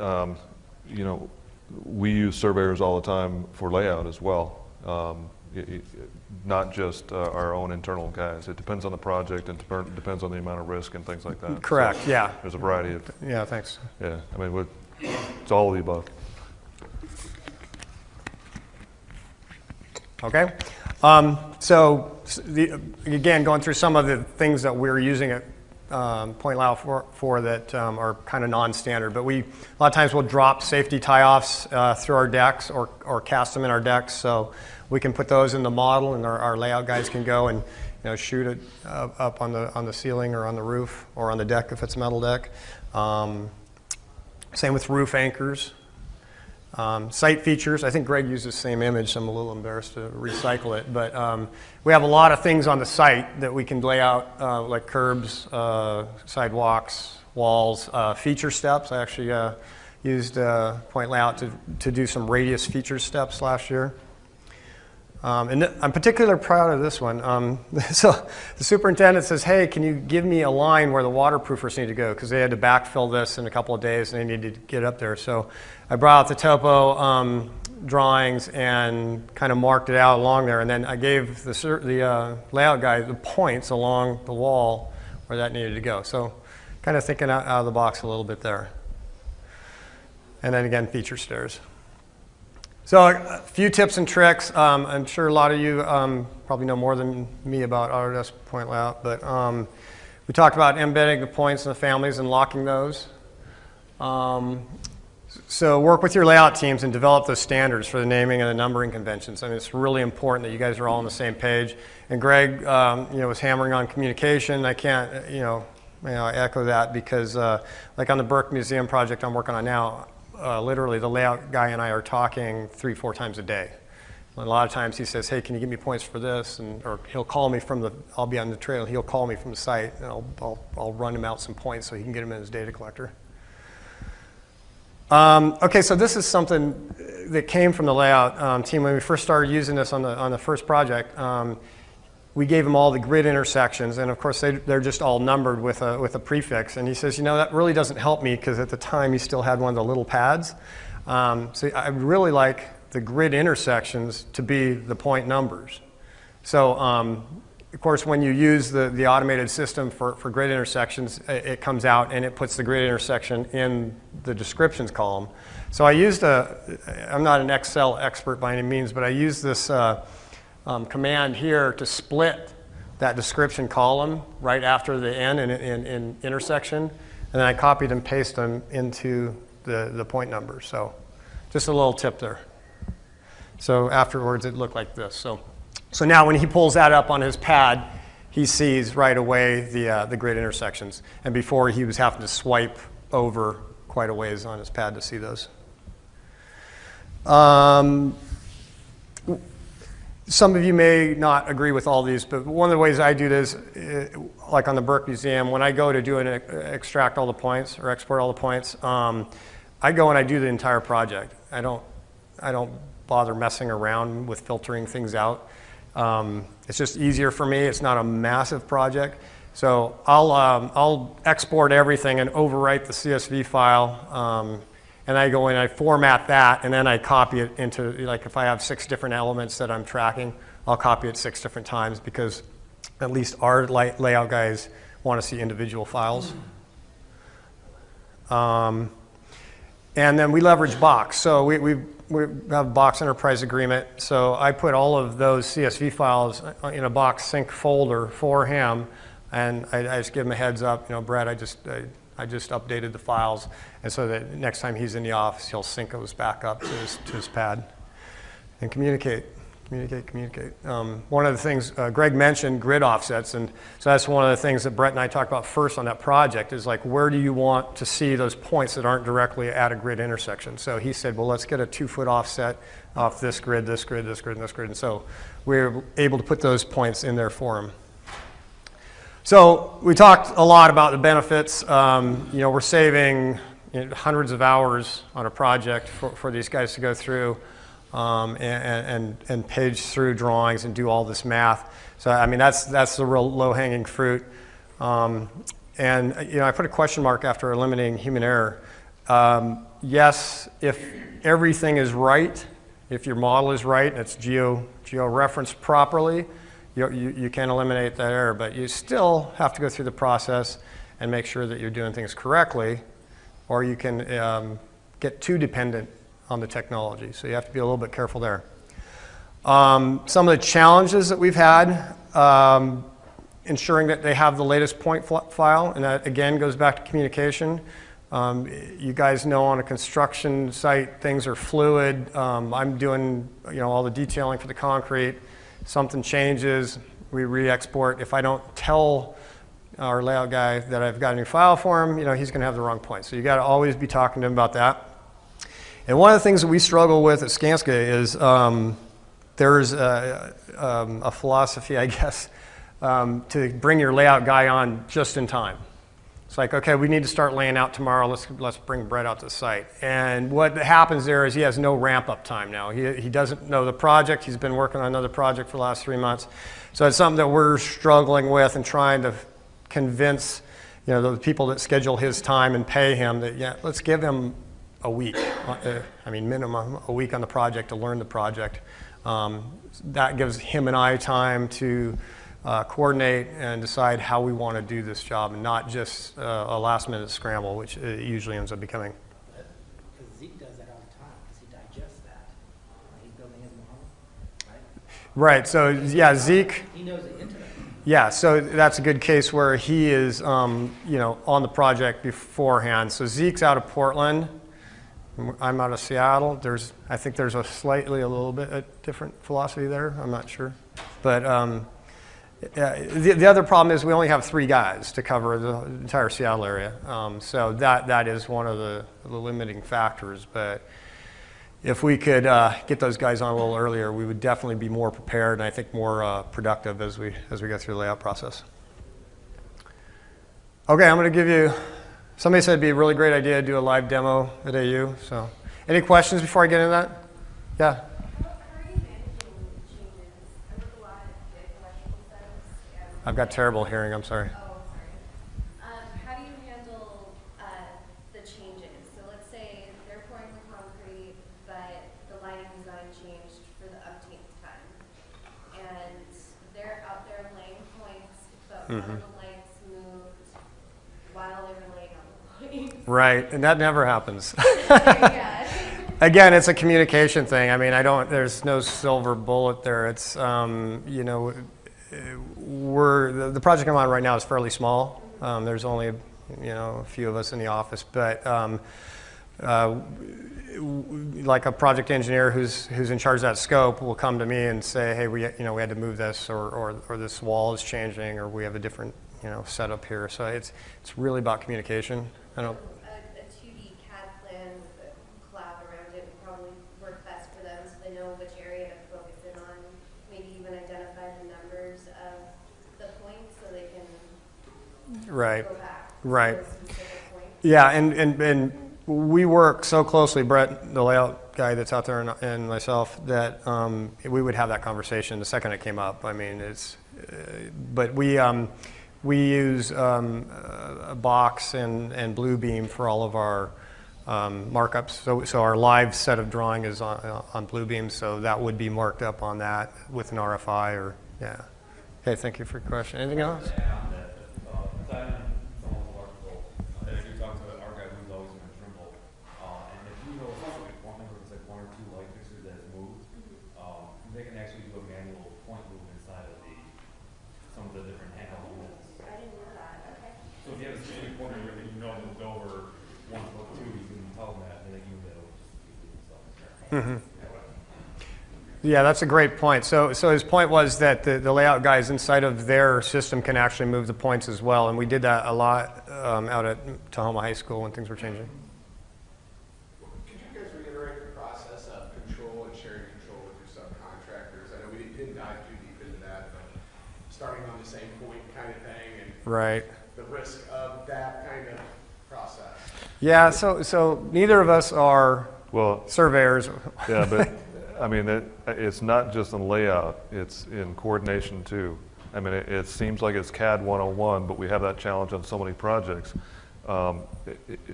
we use surveyors all the time for layout as well. Not just our own internal guys. It depends on the project and depends on the amount of risk and things like that. Correct, so yeah. There's a variety of, Yeah, thanks. yeah, I mean, it's all of the above. Okay. Again, going through some of the things that we're using at Point Lau for that are kind of non-standard, but a lot of times we'll drop safety tie-offs through our decks or cast them in our decks, so we can put those in the model, and our layout guys can go and shoot it up on the ceiling or on the roof or on the deck if it's a metal deck. Same with roof anchors. Site features, I think Greg used the same image, so I'm a little embarrassed to recycle it, but we have a lot of things on the site that we can lay out, like curbs, sidewalks, walls, feature steps. I actually used Point Layout to do some radius feature steps last year. And I'm particularly proud of this one. So the superintendent says, hey, can you give me a line where the waterproofers need to go? Because they had to backfill this in a couple of days and they needed to get up there. So I brought out the topo drawings and kind of marked it out along there. And then I gave the layout guy the points along the wall where that needed to go. So kind of thinking out of the box a little bit there. And then again, feature stairs. So a few tips and tricks. I'm sure a lot of you probably know more than me about Autodesk Point Layout, but we talked about embedding the points in the families and locking those. So work with your layout teams and develop those standards for the naming and the numbering conventions. I mean, it's really important that you guys are all on the same page. And Greg, was hammering on communication. I can't, I echo that because, like on the Burke Museum project I'm working on now, literally the layout guy and I are talking 3-4 times a day. And a lot of times he says, hey, can you give me points for this? Or he'll call me I'll be on the trail, he'll call me from the site, and I'll run him out some points so he can get them in his data collector. Okay, so this is something that came from the layout team. When we first started using this on the first project, we gave them all the grid intersections, and of course they're just all numbered with a prefix. And he says, that really doesn't help me because at the time he still had one of the little pads. So I really like the grid intersections to be the point numbers. So of course when you use the automated system for grid intersections, it comes out and it puts the grid intersection in the descriptions column. So I used I'm not an Excel expert by any means, but I used this command here to split that description column right after the N in intersection, and then I copied and pasted them into the point numbers. So just a little tip there. So afterwards it looked like this. So now when he pulls that up on his pad, he sees right away the grid intersections, and before he was having to swipe over quite a ways on his pad to see those. Some of you may not agree with all these, but one of the ways I do this, like on the Burke Museum, when I go to do extract all the points or export all the points, I go and I do the entire project. I don't bother messing around with filtering things out. It's just easier for me. It's not a massive project. So I'll export everything and overwrite the CSV file. And I go in and I format that, and then I copy it into, like if I have 6 different elements that I'm tracking, I'll copy it 6 different times because at least our layout guys want to see individual files. And then we leverage Box. So we have Box Enterprise Agreement. So I put all of those CSV files in a Box sync folder for him, and I just give him a heads up, Brad, I just updated the files, and so that next time he's in the office, he'll sync those back up to his pad. and communicate. One of the things Greg mentioned, grid offsets, and so that's one of the things that Brett and I talked about first on that project is like, where do you want to see those points that aren't directly at a grid intersection? So he said, well, let's get a 2-foot offset off this grid, this grid, this grid, and this grid, and so we were able to put those points in there for him. So we talked a lot about the benefits. We're saving hundreds of hours on a project for these guys to go through. And page through drawings and do all this math. So I mean that's the real low-hanging fruit. I put a question mark after eliminating human error. Yes, if everything is right, if your model is right and it's geo-referenced properly, you can eliminate that error. But you still have to go through the process and make sure that you're doing things correctly, or you can get too dependent on the technology. So you have to be a little bit careful there. Some of the challenges that we've had, ensuring that they have the latest point file, and that again goes back to communication. You guys know on a construction site, things are fluid. I'm doing all the detailing for the concrete. Something changes, we re-export. If I don't tell our layout guy that I've got a new file for him, he's going to have the wrong point. So you got to always be talking to him about that. And one of the things that we struggle with at Skanska is there's a philosophy, I guess, to bring your layout guy on just in time. It's like, okay, we need to start laying out tomorrow. Let's bring Brett out to the site. And what happens there is he has no ramp-up time now. He doesn't know the project. He's been working on another project for the last 3 months. So it's something that we're struggling with and trying to convince the people that schedule his time and pay him that, let's give him a week, minimum a week on the project to learn the project. That gives him and I time to coordinate and decide how we want to do this job and not just a last minute scramble, which it usually ends up becoming. Because Zeke does that all the time, because he digests that when he's building his model, right? Right, so yeah, Zeke. He knows the internet. Yeah, so that's a good case where he is on the project beforehand. So Zeke's out of Portland. I'm out of Seattle. I think there's a little bit a different philosophy there. I'm not sure. But the other problem is we only have 3 guys to cover the entire Seattle area. So that is one of the limiting factors. But if we could get those guys on a little earlier, we would definitely be more prepared and I think more productive as we go through the layout process. Okay, I'm going to give you. Somebody said it'd be a really great idea to do a live demo at AU. So, any questions before I get into that? Yeah. How are you managing changes? I work a lot at big electrical setups. I've got terrible hearing. I'm sorry. Oh, sorry. How do you handle the changes? So let's say they're pouring the concrete, but the lighting design changed for the umpteenth time, and they're out there laying points, but one of the lights moved while they were laying on the points. Right, and that never happens. Yeah. Again, it's a communication thing. I mean, there's no silver bullet there. It's, the project I'm on right now is fairly small. There's only, a few of us in the office, but like a project engineer who's in charge of that scope will come to me and say, hey, we had to move this, or this wall is changing, or we have a different, setup here. So it's really about communication. I don't. A 2D CAD plan with a cloud around it would probably work best for them, so they know which area to focus in on. Maybe even identify the numbers of the points so they can go back to those specific points. Yeah, and we work so closely, Brett, the layout guy that's out there, and myself, that we would have that conversation the second it came up. I mean, but we use a box and Bluebeam for all of our markups. So our live set of drawing is on Bluebeam, so that would be marked up on that with an RFI or, yeah. Okay, thank you for your question. Anything else? Yeah, that's a great point. So his point was that the layout guys inside of their system can actually move the points as well, and we did that a lot out at Tahoma High School when things were changing. Could you guys reiterate the process of control and sharing control with your subcontractors? I know we didn't dive too deep into that, but starting on the same point kind of thing, and Right. the risk of that kind of process. Yeah, so neither of us are Well, surveyors. yeah, but I mean, it's not just in layout, it's in coordination too. I mean, it seems like it's CAD 101, but we have that challenge on so many projects.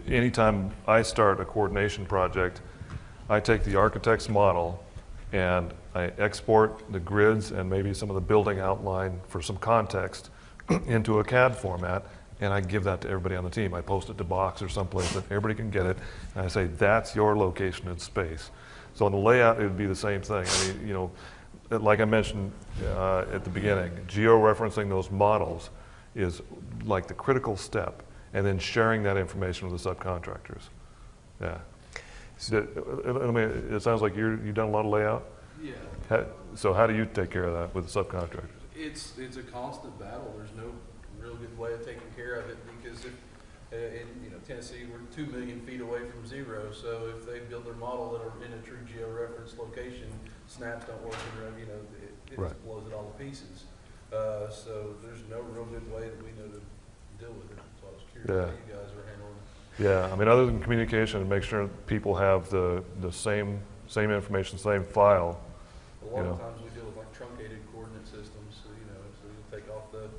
Anytime I start a coordination project, I take the architect's model and I export the grids and maybe some of the building outline for some context into a CAD format, and I give that to everybody on the team. I post it to Box or someplace that everybody can get it, and I say, that's your location in space. So on the layout, it would be the same thing. I mean, you know, like I mentioned at the beginning, geo-referencing those models is like the critical step, and then sharing that information with the subcontractors. Yeah. I mean, it sounds like you've done a lot of layout? Yeah. So how do you take care of that with the subcontractors? It's a constant battle. There's no real good way of taking care of it because if, in Tennessee, we're 2 million feet away from zero. So if they build their model that are in a true geo-reference location, snaps don't work, and it Right. just blows it all to pieces. So there's no real good way that we know to deal with it. So I was curious how you guys are handling it. Yeah, I mean, other than communication, make sure people have the same information, same file. A lot of times we deal with like truncated coordinate systems, so you'll take off the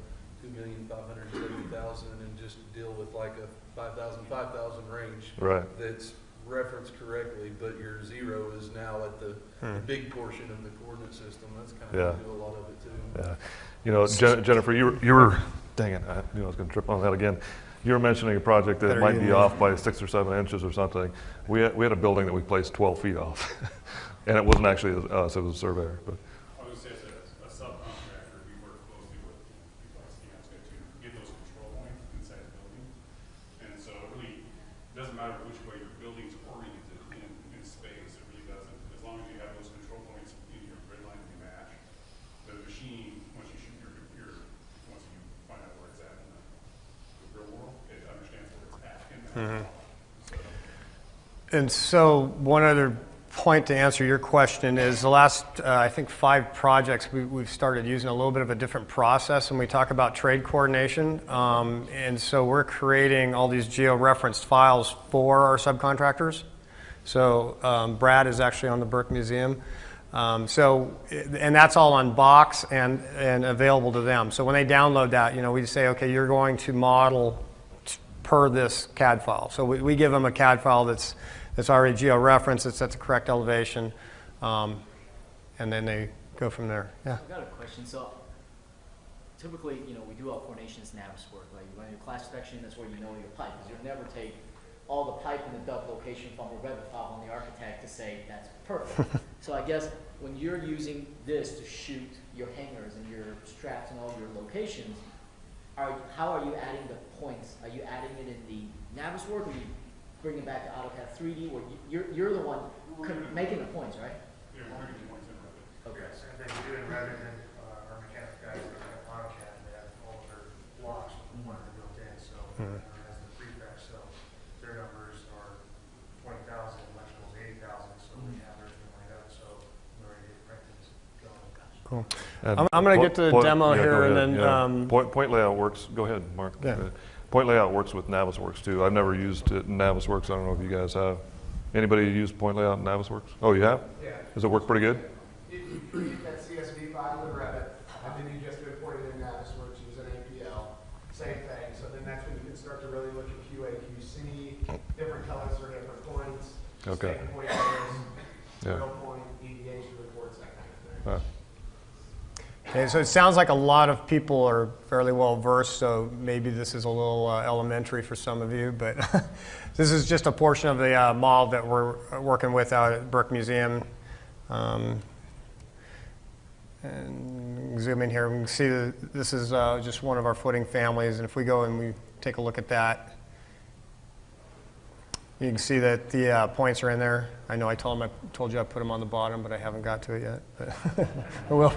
2,570,000 and just deal with like a 5,000 range. Right. That's referenced correctly, but your zero is now at the big portion of the coordinate system. That's kind of how we do a lot of it too. Yeah. You know, Jennifer, you were, dang it, I knew I was going to trip on that again. You were mentioning a project that might be off by 6 or 7 inches or something. We had a building that we placed 12 feet off, and it wasn't actually us, it was a surveyor. But. I was going to say, as a subcontractor, we work closely with people like Skanska to get those control points inside the building. And so it really doesn't matter which way your building's oriented in space, it really doesn't. As long as you have those control points in your grid line to match, the machine, once you shoot your computer, once you find out where it's at in the real world, it understands where it's at in that. And so one other point to answer your question is the last, I think, 5 projects we've started using a little bit of a different process when we talk about trade coordination. And so we're creating all these geo-referenced files for our subcontractors. So Brad is actually on the Burke Museum. And that's all on Box and available to them. So when they download that, we say, okay, you're going to model per this CAD file. So we give them a CAD file that's already geo-referenced, it's at the correct elevation, and then they go from there. Yeah. I've got a question. So typically, we do all coordinations Navis work. Like you run your class section, that's where you know your pipe, because you'll never take all the pipe in the duct location from a Revit file on the architect to say that's perfect. So I guess when you're using this to shoot your hangers and your straps and all your locations, how are you adding the points? Are you adding it in the Navis work, or you bring it back to AutoCAD 3D, where you're the one making the points, right? Yeah, we're bringing points in Revit. Okay. Yes, and then we do it rather than our mechanical guys that have AutoCAD, and they have all of their blocks with one built in, so it has the prefix, so their numbers are 20,000, electrical's 80,000, so we have everything lined up, so we're ready to get practice going. Cool. I'm going to get to the demo here, and then Point layout works. Go ahead, Mark. Yeah. Point layout works with Navisworks too. I've never used it in Navisworks. I don't know if you guys have. Anybody use point layout in Navisworks? Oh, you have? Yeah. Does it work pretty good? You create that CSV file in Revit, and then you just import it in Navisworks using APL. Same thing. So then that's when you can start to really look at QA, QC, different colors for different points, Okay. standing point errors, Yeah. real point, deviation reports, that kind of thing. Okay, so it sounds like a lot of people are fairly well versed, so maybe this is a little elementary for some of you, but this is just a portion of the model that we're working with out at Burke Museum. And zoom in here, we can see that this is just one of our footing families, and if we go and we take a look at that, You can see that the points are in there. I know I told you I put them on the bottom, but I haven't got to it yet. But I will.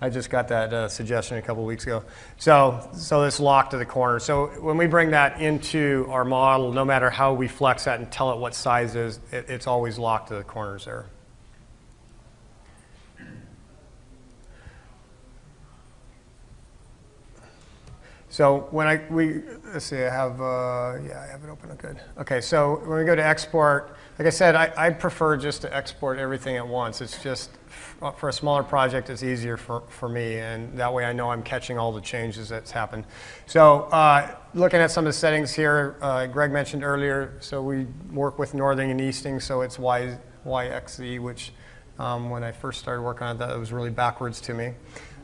I just got that suggestion a couple weeks ago. So it's locked to the corner. So when we bring that into our model, no matter how we flex that and tell it what size it is, it's always locked to the corners there. So when let's see, I have it open. Good. Okay, so when we go to export, like I said, I prefer just to export everything at once. It's just, for a smaller project, it's easier for me, and that way I know I'm catching all the changes that's happened. So looking at some of the settings here, Greg mentioned earlier, so we work with northing and easting, so it's YXZ, which when I first started working on that, it was really backwards to me.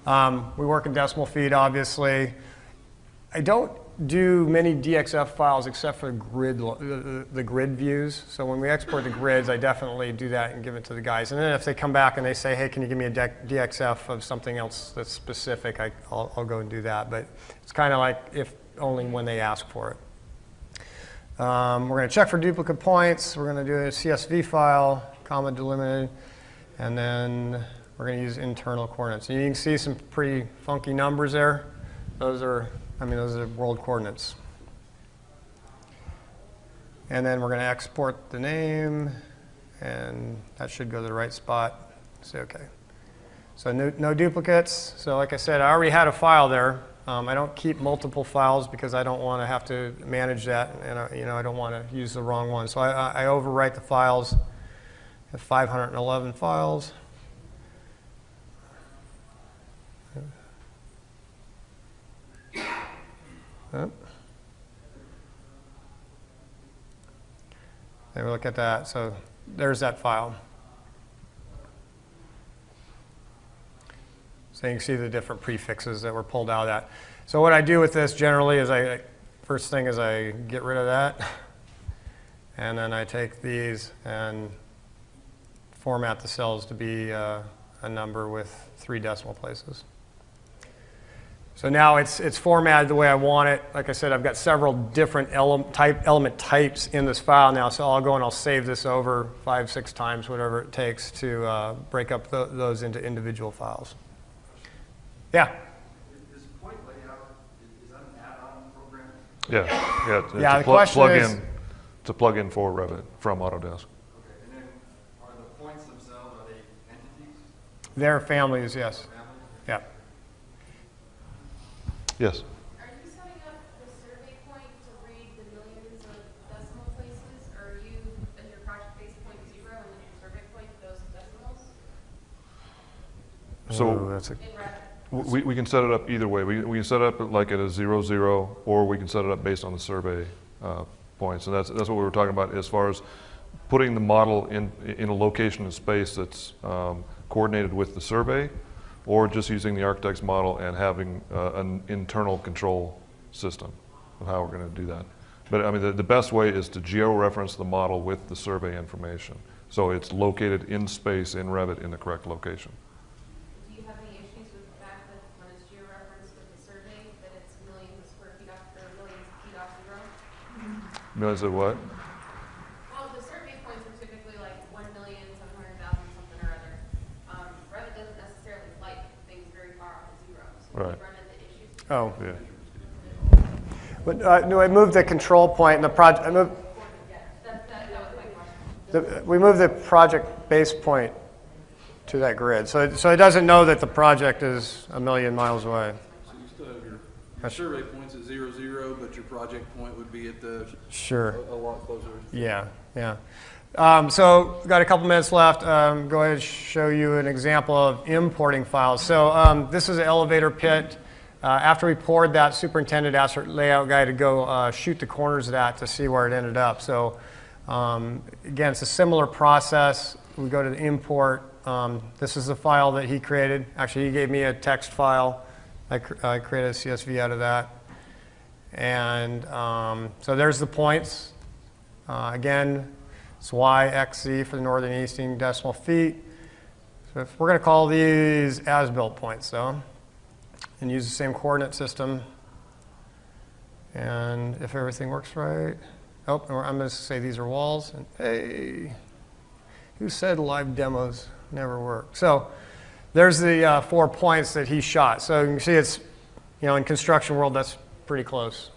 We work in decimal feet, obviously. I don't do many DXF files except for the grid views. So when we export the grids, I definitely do that and give it to the guys. And then if they come back and they say, hey, can you give me a DXF of something else that's specific, I'll go and do that. But it's kind of like if only when they ask for it. We're going to check for duplicate points. We're going to do a CSV file, comma delimited, and then we're going to use internal coordinates. And you can see some pretty funky numbers there. Those are world coordinates. And then we're going to export the name, and that should go to the right spot. Say OK. So no duplicates. So like I said, I already had a file there. I don't keep multiple files because I don't want to have to manage that, and I don't want to use the wrong one. So I overwrite the files. I have 511 files. Oh. There we look at that. So there's that file. So you can see the different prefixes that were pulled out of that. So what I do with this generally is first thing is I get rid of that. And then I take these and format the cells to be a number with 3 decimal places. So now it's formatted the way I want it. Like I said, I've got several different element types in this file now, so I'll go and I'll save this over 5, 6 times, whatever it takes to break up those into individual files. Yeah? Is point layout, is that an add-on program? Yeah. It's a plug-in for Revit from Autodesk. Okay, and then are the points themselves, are they entities? They're families, yes. Families? Yeah. Yes. Are you setting up the survey point to read the millions of decimal places, or are you, in your project base point 0 and then your survey point those decimals? So In Revit? we can set it up either way. We can set it up like at a 0, 0, or we can set it up based on the survey points. And that's what we were talking about as far as putting the model in a location in space that's coordinated with the survey, or just using the architect's model and having an internal control system of how we're going to do that. But I mean, the best way is to geo-reference the model with the survey information. So it's located in space in Revit in the correct location. Do you have any issues with the fact that when it's geo-referenced with the survey, that it's millions of square feet off, or millions of feet off 0? Millions of what? Well, the survey points are typically like 1,700,000 something or other. Revit doesn't necessarily like things very far off of 0, so Right. we run into issues. Oh. Yeah. But, no, I moved the control point in the project. That was my question. We moved the project base point to that grid. So it doesn't know that the project is 1,000,000 miles away. So you still have your survey points at 0, 0, but your project point would be at the Sure. a lot closer. Yeah. So we've got a couple minutes left. Go ahead and show you an example of importing files. So this is an elevator pit. After we poured that, superintendent asked our layout guy to go shoot the corners of that to see where it ended up. So again, it's a similar process. We go to the import. This is the file that he created. Actually, he gave me a text file. I created a CSV out of that. And so there's the points. Again, it's Y, X, Z for the northern and eastern decimal feet. So if we're going to call these as-built points, though, and use the same coordinate system. And if everything works right, oh, or I'm going to say these are walls. And hey, who said live demos never work? So there's the 4 points that he shot. So you can see it's, in construction world, that's pretty close.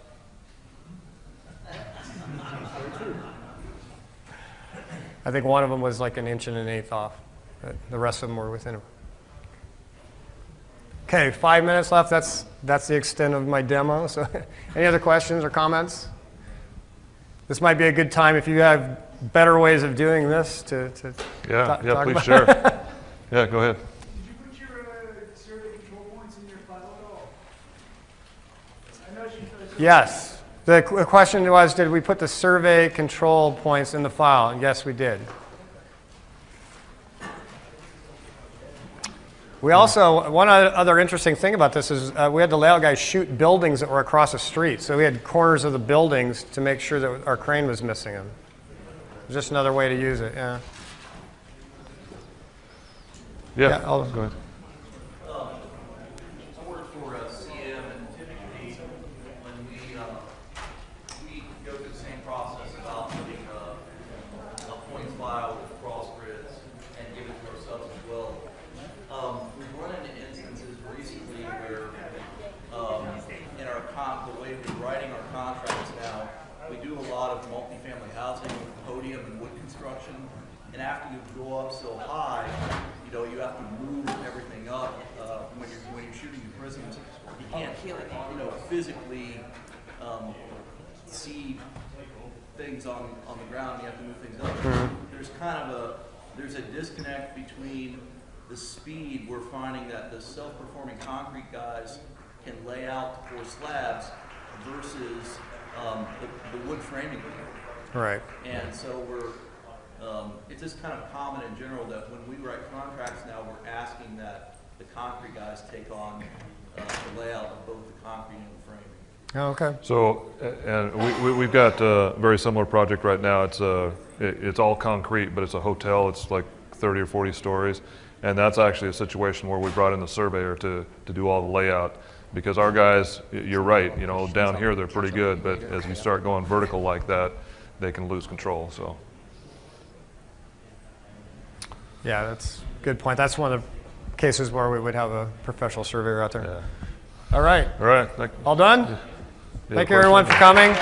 I think one of them was like 1 1/8 off, but the rest of them were within. Okay, 5 minutes left. That's the extent of my demo. So, any other questions or comments? This might be a good time if you have better ways of doing this to Yeah, talk please about. share. Yeah, go ahead. Did you put your survey control points in your file at all? I know you. Yes. The question was, did we put the survey control points in the file? Yes, we did. We also, one other interesting thing about this is we had the layout guys shoot buildings that were across the street. So we had corners of the buildings to make sure that our crane was missing them. Just another way to use it, yeah. Yeah, I'll go ahead. I work for CM, and typically when we go through the same process about putting a points file with cross grids and give it to our subs as well. We've run into instances recently where in our the way we're writing our contracts now, we do a lot of multifamily housing with podium and wood construction, and after you go up so high, you have to move everything up. When you're shooting the prisms, you can't physically see things on the ground. You have to move things up. There's a disconnect between the speed. We're finding that the self-performing concrete guys can lay out the 4 slabs versus the wood framing people. Right. And so it's just kind of common in general that when we write contracts now, we're asking that the concrete guys take on the layout of both the concrete and the framing. Oh, okay. So, and we've got a very similar project right now. It's all concrete, but it's a hotel. It's like 30 or 40 stories. And that's actually a situation where we brought in the surveyor to do all the layout. Because our guys, you're right, down here they're pretty good, but as you start going vertical like that, they can lose control, so. Yeah, that's a good point. That's one of the cases where we would have a professional surveyor out there. Yeah. All right. All right. All done? Yeah, Thank you, everyone, for coming.